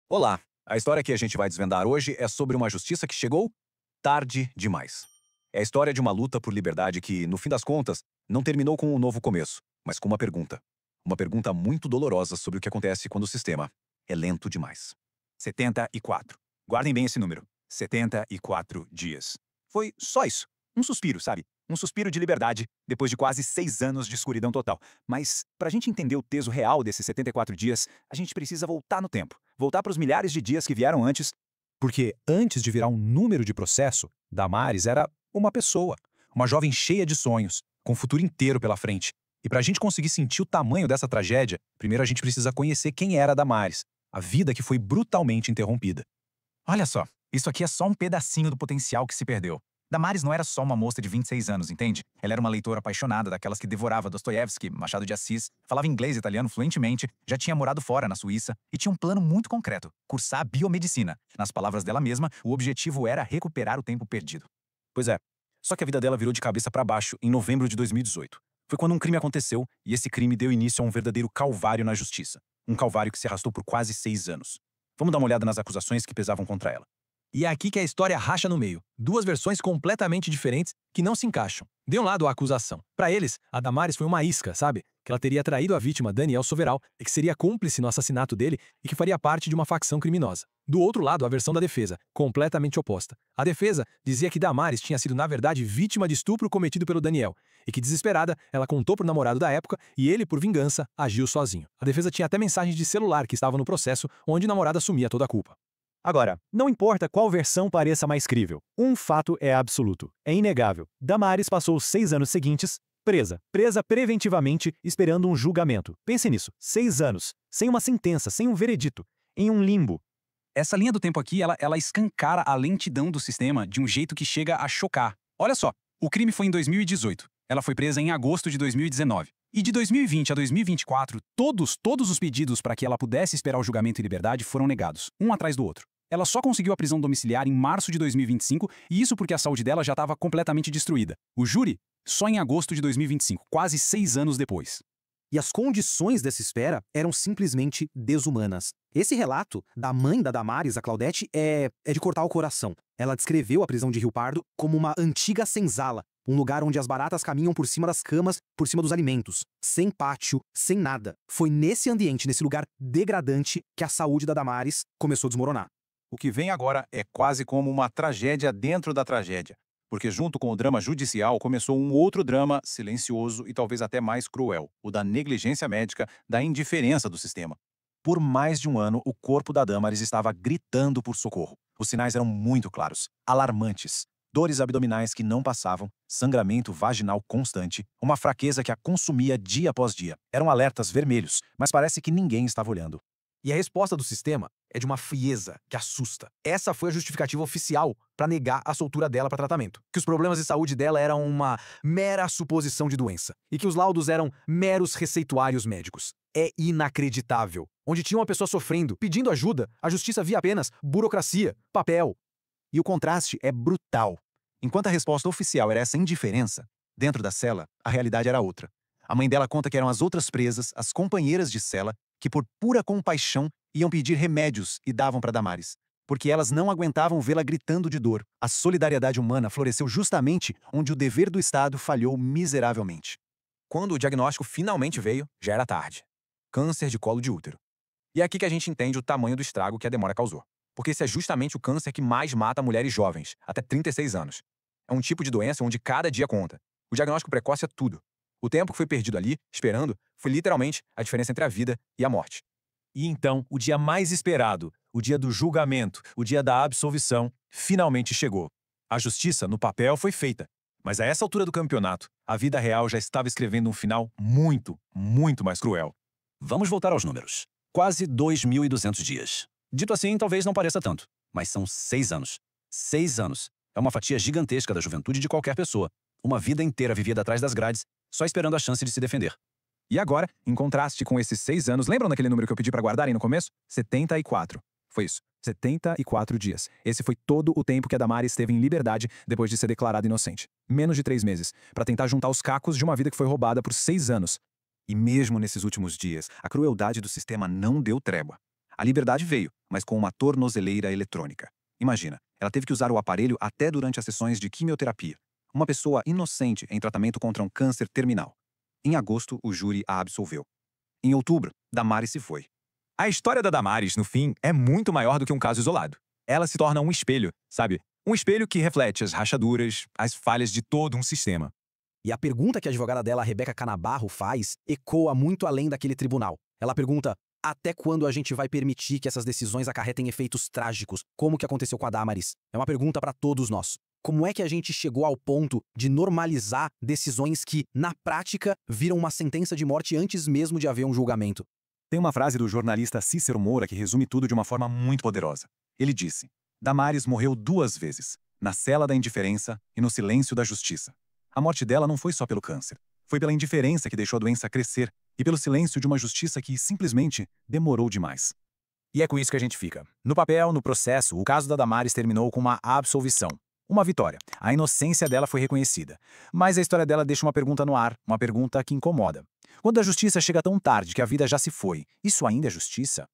Olá! A história que a gente vai desvendar hoje é sobre uma justiça que chegou tarde demais. É a história de uma luta por liberdade que, no fim das contas, não terminou com um novo começo, mas com uma pergunta. Uma pergunta muito dolorosa sobre o que acontece quando o sistema é lento demais. 74. Guardem bem esse número. 74 dias. Foi só isso. Um suspiro, sabe? Um suspiro de liberdade, depois de quase 6 anos de escuridão total. Mas, pra gente entender o peso real desses 74 dias, a gente precisa voltar no tempo. Voltar para os milhares de dias que vieram antes. Porque antes de virar um número de processo, Damares era uma pessoa. Uma jovem cheia de sonhos, com o futuro inteiro pela frente. E pra gente conseguir sentir o tamanho dessa tragédia, primeiro a gente precisa conhecer quem era Damares. A vida que foi brutalmente interrompida. Olha só, isso aqui é só um pedacinho do potencial que se perdeu. Damares não era só uma moça de 26 anos, entende? Ela era uma leitora apaixonada, daquelas que devorava Dostoiévski, Machado de Assis, falava inglês e italiano fluentemente, já tinha morado fora na Suíça e tinha um plano muito concreto: cursar biomedicina. Nas palavras dela mesma, o objetivo era recuperar o tempo perdido. Pois é, só que a vida dela virou de cabeça para baixo em novembro de 2018. Foi quando um crime aconteceu e esse crime deu início a um verdadeiro calvário na justiça. Um calvário que se arrastou por quase 6 anos. Vamos dar uma olhada nas acusações que pesavam contra ela. E é aqui que a história racha no meio. Duas versões completamente diferentes que não se encaixam. De um lado, a acusação. Para eles, a Damares foi uma isca, sabe? Que ela teria traído a vítima, Daniel Soveral, e que seria cúmplice no assassinato dele e que faria parte de uma facção criminosa. Do outro lado, a versão da defesa, completamente oposta. A defesa dizia que Damares tinha sido, na verdade, vítima de estupro cometido pelo Daniel, e que, desesperada, ela contou pro namorado da época e ele, por vingança, agiu sozinho. A defesa tinha até mensagens de celular que estavam no processo, onde o namorado assumia toda a culpa. Agora, não importa qual versão pareça mais crível, um fato é absoluto, é inegável. Damares passou os 6 anos seguintes presa preventivamente, esperando um julgamento. Pense nisso, 6 anos, sem uma sentença, sem um veredito, em um limbo. Essa linha do tempo aqui, ela escancara a lentidão do sistema de um jeito que chega a chocar. Olha só, o crime foi em 2018. Ela foi presa em agosto de 2019. E de 2020 a 2024, todos os pedidos para que ela pudesse esperar o julgamento em liberdade foram negados, um atrás do outro. Ela só conseguiu a prisão domiciliar em março de 2025, e isso porque a saúde dela já estava completamente destruída. O júri, só em agosto de 2025, quase 6 anos depois. E as condições dessa espera eram simplesmente desumanas. Esse relato da mãe da Damares, a Claudete, é de cortar o coração. Ela descreveu a prisão de Rio Pardo como uma antiga senzala, um lugar onde as baratas caminham por cima das camas, por cima dos alimentos, sem pátio, sem nada. Foi nesse ambiente, nesse lugar degradante, que a saúde da Damares começou a desmoronar. O que vem agora é quase como uma tragédia dentro da tragédia, porque junto com o drama judicial começou um outro drama silencioso e talvez até mais cruel, o da negligência médica, da indiferença do sistema. Por mais de um ano, o corpo da Damares estava gritando por socorro. Os sinais eram muito claros, alarmantes. Dores abdominais que não passavam, sangramento vaginal constante, uma fraqueza que a consumia dia após dia. Eram alertas vermelhos, mas parece que ninguém estava olhando. E a resposta do sistema é de uma frieza que assusta. Essa foi a justificativa oficial para negar a soltura dela para tratamento. Que os problemas de saúde dela eram uma mera suposição de doença. E que os laudos eram meros receituários médicos. É inacreditável. Onde tinha uma pessoa sofrendo, pedindo ajuda, a justiça via apenas burocracia, papel. E o contraste é brutal. Enquanto a resposta oficial era essa indiferença, dentro da cela, a realidade era outra. A mãe dela conta que eram as outras presas, as companheiras de cela, que por pura compaixão iam pedir remédios e davam para Damares, porque elas não aguentavam vê-la gritando de dor. A solidariedade humana floresceu justamente onde o dever do Estado falhou miseravelmente. Quando o diagnóstico finalmente veio, já era tarde. Câncer de colo de útero. E é aqui que a gente entende o tamanho do estrago que a demora causou. Porque esse é justamente o câncer que mais mata mulheres jovens, até 36 anos. É um tipo de doença onde cada dia conta. O diagnóstico precoce é tudo. O tempo que foi perdido ali, esperando, foi literalmente a diferença entre a vida e a morte. E então, o dia mais esperado, o dia do julgamento, o dia da absolvição, finalmente chegou. A justiça, no papel, foi feita. Mas a essa altura do campeonato, a vida real já estava escrevendo um final muito, muito mais cruel. Vamos voltar aos números. Quase 2.200 dias. Dito assim, talvez não pareça tanto, mas são 6 anos. 6 anos. É uma fatia gigantesca da juventude de qualquer pessoa. Uma vida inteira vivida atrás das grades, só esperando a chance de se defender. E agora, em contraste com esses 6 anos, lembram daquele número que eu pedi para guardarem no começo? 74. Foi isso. 74 dias. Esse foi todo o tempo que a Damares esteve em liberdade depois de ser declarada inocente. Menos de 3 meses, para tentar juntar os cacos de uma vida que foi roubada por 6 anos. E mesmo nesses últimos dias, a crueldade do sistema não deu trégua. A liberdade veio, mas com uma tornozeleira eletrônica. Imagina, ela teve que usar o aparelho até durante as sessões de quimioterapia. Uma pessoa inocente em tratamento contra um câncer terminal. Em agosto, o júri a absolveu. Em outubro, Damares se foi. A história da Damares, no fim, é muito maior do que um caso isolado. Ela se torna um espelho, sabe? Um espelho que reflete as rachaduras, as falhas de todo um sistema. E a pergunta que a advogada dela, Rebeca Canabarro, faz ecoa muito além daquele tribunal. Ela pergunta: até quando a gente vai permitir que essas decisões acarretem efeitos trágicos, como o que aconteceu com a Damares? É uma pergunta para todos nós. Como é que a gente chegou ao ponto de normalizar decisões que, na prática, viram uma sentença de morte antes mesmo de haver um julgamento? Tem uma frase do jornalista Cícero Moura que resume tudo de uma forma muito poderosa. Ele disse: Damares morreu 2 vezes, na cela da indiferença e no silêncio da justiça. A morte dela não foi só pelo câncer. Foi pela indiferença que deixou a doença crescer e pelo silêncio de uma justiça que simplesmente demorou demais. E é com isso que a gente fica. No papel, no processo, o caso da Damares terminou com uma absolvição. Uma vitória. A inocência dela foi reconhecida. Mas a história dela deixa uma pergunta no ar, uma pergunta que incomoda. Quando a justiça chega tão tarde que a vida já se foi, isso ainda é justiça?